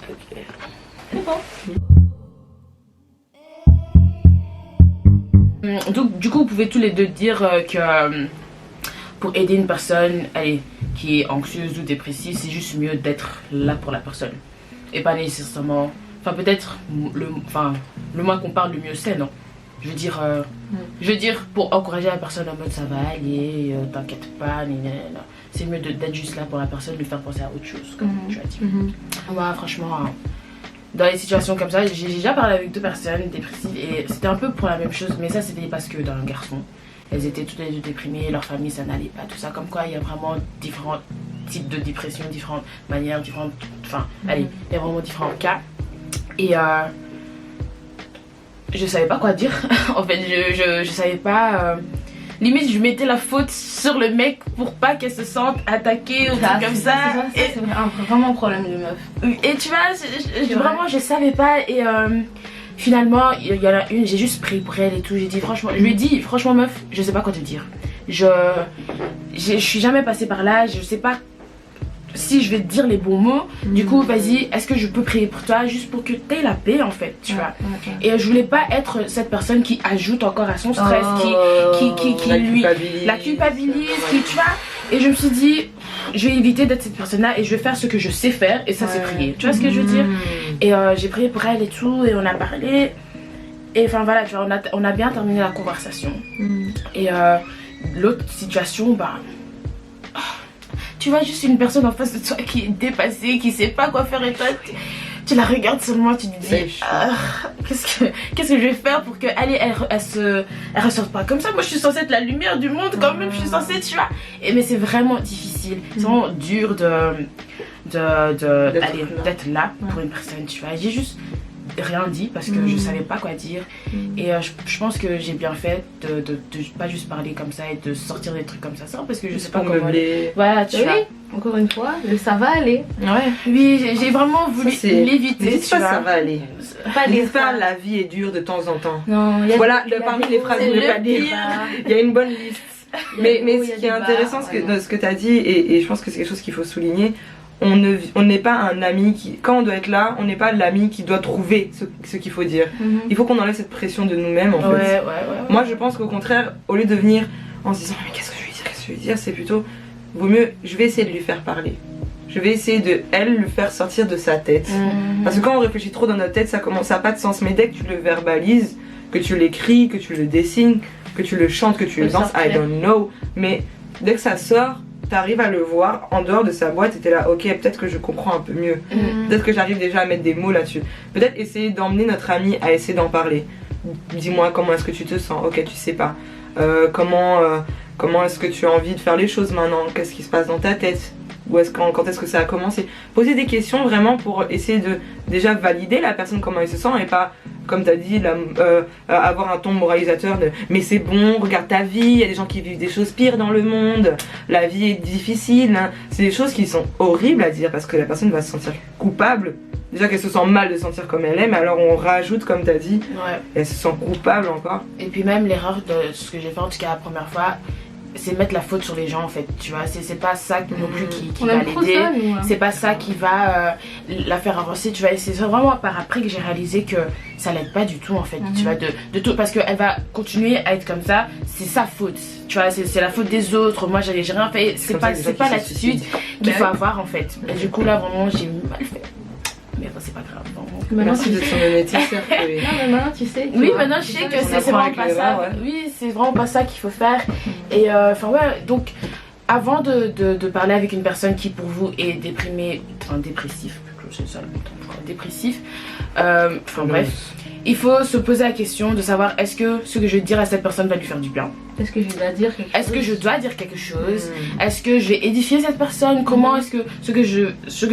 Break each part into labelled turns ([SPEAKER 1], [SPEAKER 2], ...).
[SPEAKER 1] Ok.
[SPEAKER 2] C'est bon.
[SPEAKER 3] Donc du coup vous pouvez tous les deux dire que pour aider une personne qui est anxieuse ou dépressive, c'est juste mieux d'être là pour la personne et pas nécessairement, enfin peut-être le moins qu'on parle le mieux c'est, non, je veux dire pour encourager la personne en mode ça va aller, t'inquiète pas, c'est mieux d'être juste là pour la personne, lui faire penser à autre chose comme tu as dit. Moi franchement dans les situations comme ça, j'ai déjà parlé avec 2 personnes dépressives et c'était un peu pour la même chose, mais ça c'était parce que dans un garçon, elles étaient toutes les deux déprimées, leur famille ça n'allait pas, tout ça, comme quoi il y a vraiment différents types de dépression, différentes manières, allez, il y a vraiment différents cas et je savais pas quoi dire. En fait je savais pas, limite je mettais la faute sur le mec pour pas qu'elle se sente attaquée ou truc comme ça.
[SPEAKER 2] C'est vraiment un problème de meuf.
[SPEAKER 3] Et tu vois, vraiment je savais pas et finalement il y en a une, j'ai juste pris pour elle et tout, je lui ai dit franchement meuf, je sais pas quoi te dire. Je suis jamais passée par là, je sais pas si je vais te dire les bons mots, du coup vas-y, est-ce que je peux prier pour toi juste pour que tu aies la paix en fait, tu vois. Et je voulais pas être cette personne qui ajoute encore à son stress, qui la culpabilise, tu vois. Et je me suis dit, je vais éviter d'être cette personne là et je vais faire ce que je sais faire et ça c'est prier, tu vois ce que je veux dire. Et j'ai prié pour elle et tout et on a parlé et enfin voilà, tu vois, on a bien terminé la conversation. Et l'autre situation, tu vois juste une personne en face de toi qui est dépassée, qui sait pas quoi faire et toi tu la regardes seulement, tu te dis qu'est-ce que je vais faire pour que elle ressorte pas comme ça. Moi je suis censée être la lumière du monde quand même, je suis censée, tu vois. Mais c'est vraiment difficile, c'est vraiment dur d'être là pour une personne, tu vois. J'ai juste rien dit parce que je savais pas quoi dire et je pense que j'ai bien fait de pas juste parler comme ça et de sortir des trucs comme ça parce que je sais pas comment voilà, tu vois.
[SPEAKER 2] Encore une fois, ça va aller.
[SPEAKER 3] Oui, j'ai vraiment voulu l'éviter.
[SPEAKER 1] N'hésite pas, ça va aller. N'hésite pas, la vie est dure de temps en temps. Non, voilà, parmi les phrases ne pas dire, il y a une bonne liste. Mais ce qui est intéressant, ce que tu as dit, et je pense que c'est quelque chose qu'il faut souligner, on n'est pas un ami qui, quand on doit être là, on n'est pas l'ami qui doit trouver ce qu'il faut dire. Il faut qu'on enlève cette pression de nous-mêmes en fait. Moi je pense qu'au contraire, au lieu de venir en se disant mais qu'est-ce que je vais dire, c'est plutôt vaut mieux, je vais essayer de lui faire parler. Je vais essayer de le faire sortir de sa tête. Parce que quand on réfléchit trop dans notre tête, ça n'a pas de sens. Mais dès que tu le verbalises, que tu l'écris, que tu le dessines, que tu le chantes, que tu le danses, I don't know. Mais dès que ça sort, t'arrives à le voir en dehors de sa boîte et t'es là, ok, peut-être que je comprends un peu mieux. Peut-être que j'arrive déjà à mettre des mots là-dessus. Peut-être essayer d'emmener notre ami à essayer d'en parler. Dis-moi comment est-ce que tu te sens. Ok, tu sais pas. Comment est-ce que tu as envie de faire les choses maintenant? Qu'est-ce qui se passe dans ta tête? Quand est-ce que ça a commencé? Poser des questions vraiment pour essayer de déjà valider la personne, comment elle se sent, et pas, comme tu as dit, avoir un ton moralisateur de mais c'est bon, regarde ta vie, il y a des gens qui vivent des choses pires dans le monde, la vie est difficile, hein. C'est des choses qui sont horribles à dire parce que la personne va se sentir coupable. Déjà qu'elle se sent mal de se sentir comme elle est, mais alors on rajoute, comme tu as dit, elle se sent coupable encore.
[SPEAKER 3] Et puis même l'erreur de ce que j'ai fait en tout cas la première fois, c'est mettre la faute sur les gens en fait, tu vois. C'est pas ça non plus qui va l'aider, c'est pas ça qui va la faire avancer, tu vois. Et c'est vraiment par après que j'ai réalisé que ça l'aide pas du tout en fait, tu vois, de tout, parce qu'elle va continuer à être comme ça, c'est sa faute, tu vois, c'est la faute des autres. Moi j'ai rien fait, c'est pas l'attitude qu'il faut avoir en fait. Et du coup là vraiment j'ai mal fait. Mais bon, c'est pas grave.
[SPEAKER 1] Maintenant, c'est de son honnêteté.
[SPEAKER 2] Non, mais maintenant, tu sais.
[SPEAKER 3] Oui, maintenant, je sais que c'est vraiment pas ça. Oui, c'est vraiment pas ça qu'il faut faire. Et enfin, ouais, donc, avant de parler avec une personne qui, pour vous, est déprimée, enfin, dépressif, c'est ça le mot, dépressif, enfin, bref, il faut se poser la question de savoir est-ce que ce que je vais dire à cette personne va lui faire du bien?
[SPEAKER 2] Est-ce que je dois dire quelque chose?
[SPEAKER 3] Est-ce que je dois dire quelque chose? Est-ce que je vais édifier cette personne? Comment est-ce que ce que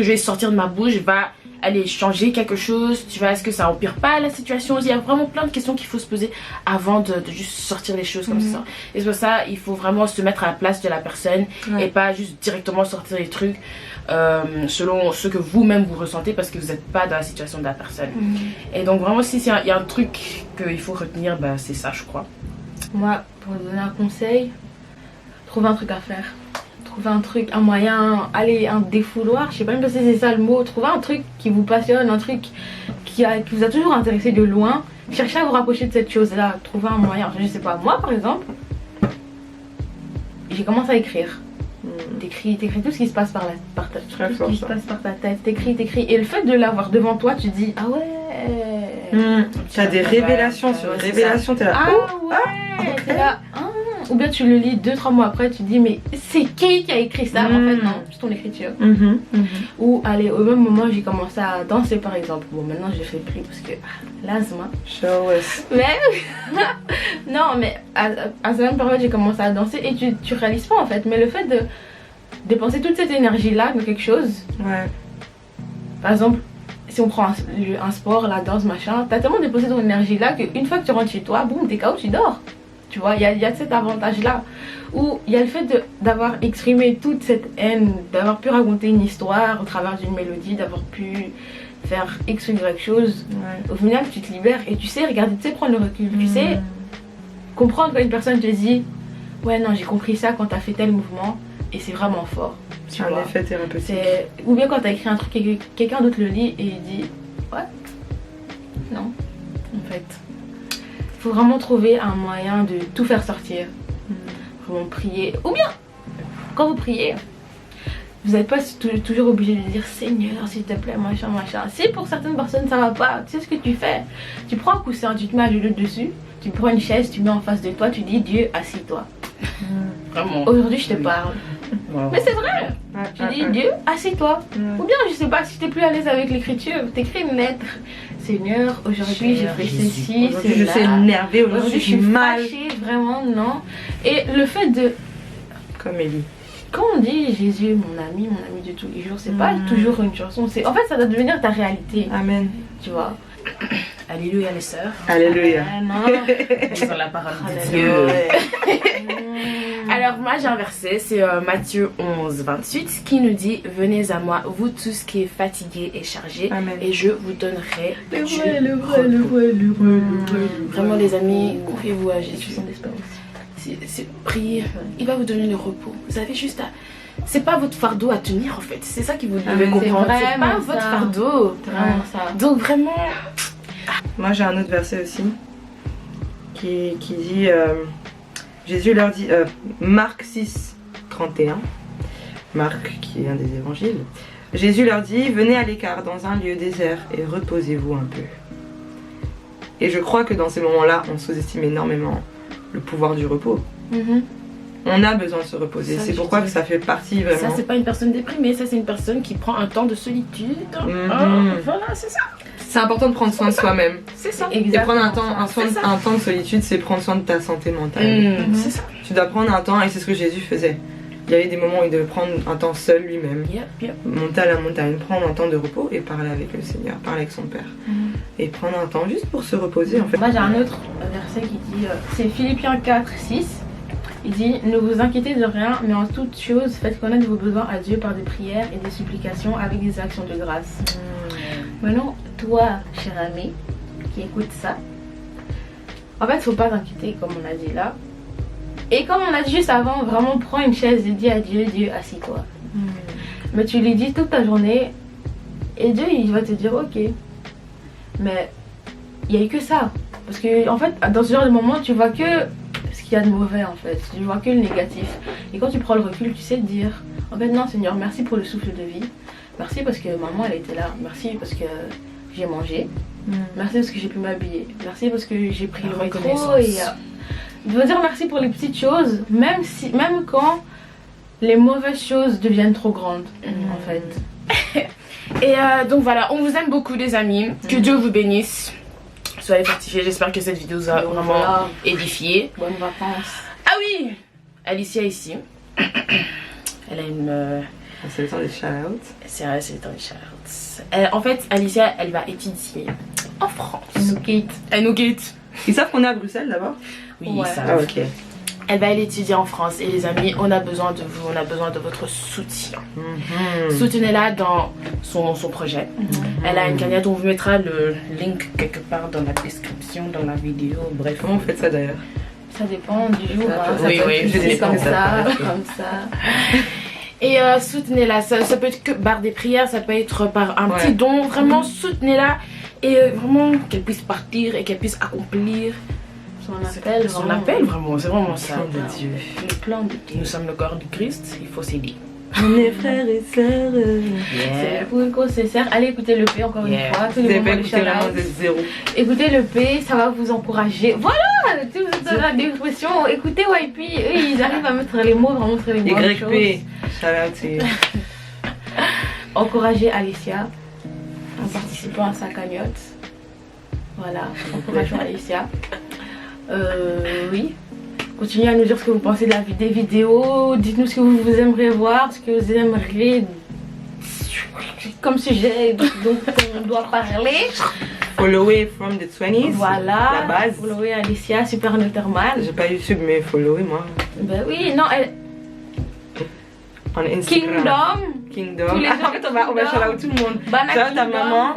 [SPEAKER 3] je vais sortir de ma bouche va aller changer quelque chose, tu vois, est-ce que ça empire pas la situation? Il y a vraiment plein de questions qu'il faut se poser avant de juste sortir les choses comme ça. Et c'est pour ça il faut vraiment se mettre à la place de la personne et pas juste directement sortir les trucs selon ce que vous-même vous ressentez parce que vous n'êtes pas dans la situation de la personne. Et donc vraiment si il y a un truc qu'il faut retenir, bah, c'est ça je crois.
[SPEAKER 2] Moi, pour donner un conseil, trouver un truc à faire. trouver un truc, un moyen, un défouloir, je sais pas même si c'est ça le mot, trouver un truc qui vous passionne, un truc qui vous a toujours intéressé de loin, cherchez à vous rapprocher de cette chose-là, trouver un moyen. Je sais pas, moi par exemple, j'ai commencé à écrire. T'écris tout ce qui se passe par ta tête, t'écris, et le fait de l'avoir devant toi, tu dis ah ouais.
[SPEAKER 1] T'as des révélations sur révélations, t'es là.
[SPEAKER 2] Ah ouais, t'es là. Ou bien tu le lis 2-3 mois après, tu te dis mais c'est qui a écrit ça? En fait non, c'est ton écriture. Ou allez, au même moment j'ai commencé à danser par exemple. Bon maintenant je le fais plus parce que l'asthme.
[SPEAKER 1] Show us.
[SPEAKER 2] Mais non mais à cette même période j'ai commencé à danser et tu réalises pas en fait. Mais le fait de dépenser toute cette énergie là dans quelque chose.
[SPEAKER 1] Ouais.
[SPEAKER 2] Par exemple, si on prend un sport, la danse, machin, t'as tellement dépensé ton énergie là qu'une fois que tu rentres chez toi, boum, t'es KO, tu dors. Tu vois, il y a cet avantage-là. Où il y a le fait d'avoir exprimé toute cette haine, d'avoir pu raconter une histoire au travers d'une mélodie, d'avoir pu faire X ou Y chose. Ouais. Au final, tu te libères et tu sais regarder, tu sais prendre le recul. Tu sais comprendre quand une personne te dit ouais, non, j'ai compris ça quand t'as fait tel mouvement et c'est vraiment fort.
[SPEAKER 1] C'est un effet thérapeutique.
[SPEAKER 2] Ou bien quand t'as écrit un truc et quelqu'un d'autre le lit et il dit ouais, non, en fait. Faut vraiment trouver un moyen de tout faire sortir. Vraiment prier. Ou bien, quand vous priez, vous n'êtes pas toujours obligé de dire Seigneur, s'il te plaît, machin, machin. Si pour certaines personnes ça va pas, tu sais ce que tu fais. Tu prends un coussin, tu te mets à genoux dessus, tu prends une chaise, tu mets en face de toi, tu dis Dieu, assis-toi.
[SPEAKER 3] Vraiment.
[SPEAKER 2] Aujourd'hui, je te parle.
[SPEAKER 3] Wow.
[SPEAKER 2] Mais c'est vrai. Tu dis Dieu, assis-toi. Ou bien, je sais pas, si t'es plus à l'aise avec l'écriture, t'écris une lettre. Seigneur, aujourd'hui j'ai fait ceci,
[SPEAKER 1] cela. Je suis énervée, aujourd'hui je suis mal.
[SPEAKER 2] Fâchée, vraiment, non. Et le fait de.
[SPEAKER 1] Comme Ellie.
[SPEAKER 2] Quand on dit Jésus, mon ami de tous les jours, c'est pas toujours une chanson. En fait, ça doit devenir ta réalité.
[SPEAKER 1] Amen.
[SPEAKER 2] Tu vois.
[SPEAKER 3] Alléluia les sœurs.
[SPEAKER 1] Alléluia.
[SPEAKER 3] Dans la parole de Dieu. Alors moi j'ai un verset, c'est Matthieu 11:28 qui nous dit venez à moi vous tous qui êtes fatigués et chargés. Amen. Et je vous donnerai
[SPEAKER 2] le vrai.
[SPEAKER 3] Vraiment les amis, confiez-vous à Jésus. Priez, il va vous donner le repos. Vous avez juste à... C'est pas votre fardeau à tenir en fait, c'est ça que vous devez comprendre. C'est pas votre fardeau.
[SPEAKER 2] Ça.
[SPEAKER 3] Donc vraiment...
[SPEAKER 1] Moi j'ai un autre verset aussi qui dit... Jésus leur dit, Marc 6:31, Marc qui est un des évangiles, Jésus leur dit, venez à l'écart dans un lieu désert et reposez-vous un peu. Et je crois que dans ces moments-là, on sous-estime énormément le pouvoir du repos. On a besoin de se reposer, c'est pourquoi que ça fait partie vraiment.
[SPEAKER 3] Ça c'est pas une personne déprimée, ça c'est une personne qui prend un temps de solitude. Voilà, c'est ça.
[SPEAKER 1] C'est important de prendre soin de soi-même.
[SPEAKER 3] C'est ça.
[SPEAKER 1] Et prendre un temps de solitude, c'est prendre soin de ta santé mentale.
[SPEAKER 3] C'est ça.
[SPEAKER 1] Tu dois prendre un temps, et c'est ce que Jésus faisait. Il y avait des moments où il devait prendre un temps seul lui-même. Monter à la montagne, prendre un temps de repos et parler avec le Seigneur, parler avec son Père. Et prendre un temps juste pour se reposer en fait.
[SPEAKER 2] Moi j'ai un autre verset qui dit, c'est Philippiens 4:6. Il dit, ne vous inquiétez de rien, mais en toute chose, faites connaître vos besoins à Dieu par des prières et des supplications avec des actions de grâce. Maintenant, toi, cher ami, qui écoute ça, en fait, faut pas t'inquiéter, comme on a dit là. Et comme on a dit juste avant, vraiment prends une chaise et dis à Dieu, Dieu, assis-toi. Mais tu lui dis toute ta journée, et Dieu, il va te dire, ok. Mais il n'y a eu que ça. Parce que, en fait, dans ce genre de moment, tu vois que ce qu'il y a de mauvais, en fait. Tu vois que le négatif. Et quand tu prends le recul, tu sais te dire, en fait, non, Seigneur, merci pour le souffle de vie. Merci parce que maman, elle était là. Merci parce que j'ai mangé. Merci parce que j'ai pu m'habiller. Merci parce que j'ai pris le micro. Et, je veux dire merci pour les petites choses, même quand les mauvaises choses deviennent trop grandes, en fait.
[SPEAKER 3] Et donc voilà, on vous aime beaucoup les amis. Que Dieu vous bénisse. Soyez fortifiés. J'espère que cette vidéo vous a vraiment édifié.
[SPEAKER 2] Bonnes vacances.
[SPEAKER 3] Ah oui, Alicia ici. Elle a une...
[SPEAKER 1] C'est le temps des shout-outs.
[SPEAKER 3] C'est vrai, c'est le temps des shout-outs. En fait, Alicia, elle va étudier en France. Elle nous quitte.
[SPEAKER 1] Ils savent qu'on est à Bruxelles d'abord?
[SPEAKER 3] Oui, ils savent.
[SPEAKER 1] Ah, ok.
[SPEAKER 3] Elle va aller étudier en France. Et les amis, on a besoin de vous, on a besoin de votre soutien. Soutenez-la dans son projet. Elle a une cagnotte, on vous mettra le link quelque part dans la description, dans la vidéo. Bref.
[SPEAKER 1] Comment vous faites ça d'ailleurs?
[SPEAKER 2] Ça dépend du jour.
[SPEAKER 3] Oui,
[SPEAKER 2] je dis comme ça.
[SPEAKER 3] Et soutenez-la, ça peut être que par des prières, ça peut être par un petit don. Vraiment, soutenez-la et vraiment qu'elle puisse partir et qu'elle puisse accomplir son appel, vraiment. C'est vraiment ça.
[SPEAKER 1] De Dieu.
[SPEAKER 2] Le plan de Dieu.
[SPEAKER 3] Nous sommes le corps du Christ, il faut s'aider.
[SPEAKER 1] On est frères et sœurs.
[SPEAKER 2] C'est pour une cause sincère. Allez écouter le P encore une fois. Tous les moments de
[SPEAKER 1] vraiment de zéro.
[SPEAKER 2] Écoutez le P, ça va vous encourager. Voilà, si vous êtes dans la dépression, écoutez YP. Eux, ils arrivent à mettre les mots, vraiment très les bonnes choses.
[SPEAKER 1] YP, shout out to you.
[SPEAKER 2] Encouragez Alicia en participant à sa cagnotte. Voilà, encourageons Alicia. Oui. Continuez à nous dire ce que vous pensez de des vidéos. Dites-nous ce que vous aimeriez voir, ce que vous aimeriez comme sujet dont on doit parler.
[SPEAKER 1] Followez from the 20s.
[SPEAKER 2] Voilà.
[SPEAKER 1] La base.
[SPEAKER 2] Followez Alicia, Super Nutterman.
[SPEAKER 1] J'ai pas YouTube, mais followez moi.
[SPEAKER 2] Ben oui, non, elle.
[SPEAKER 1] On Instagram.
[SPEAKER 2] Kingdom.
[SPEAKER 1] En fait, on va shout out tout le monde. Shout out ta maman.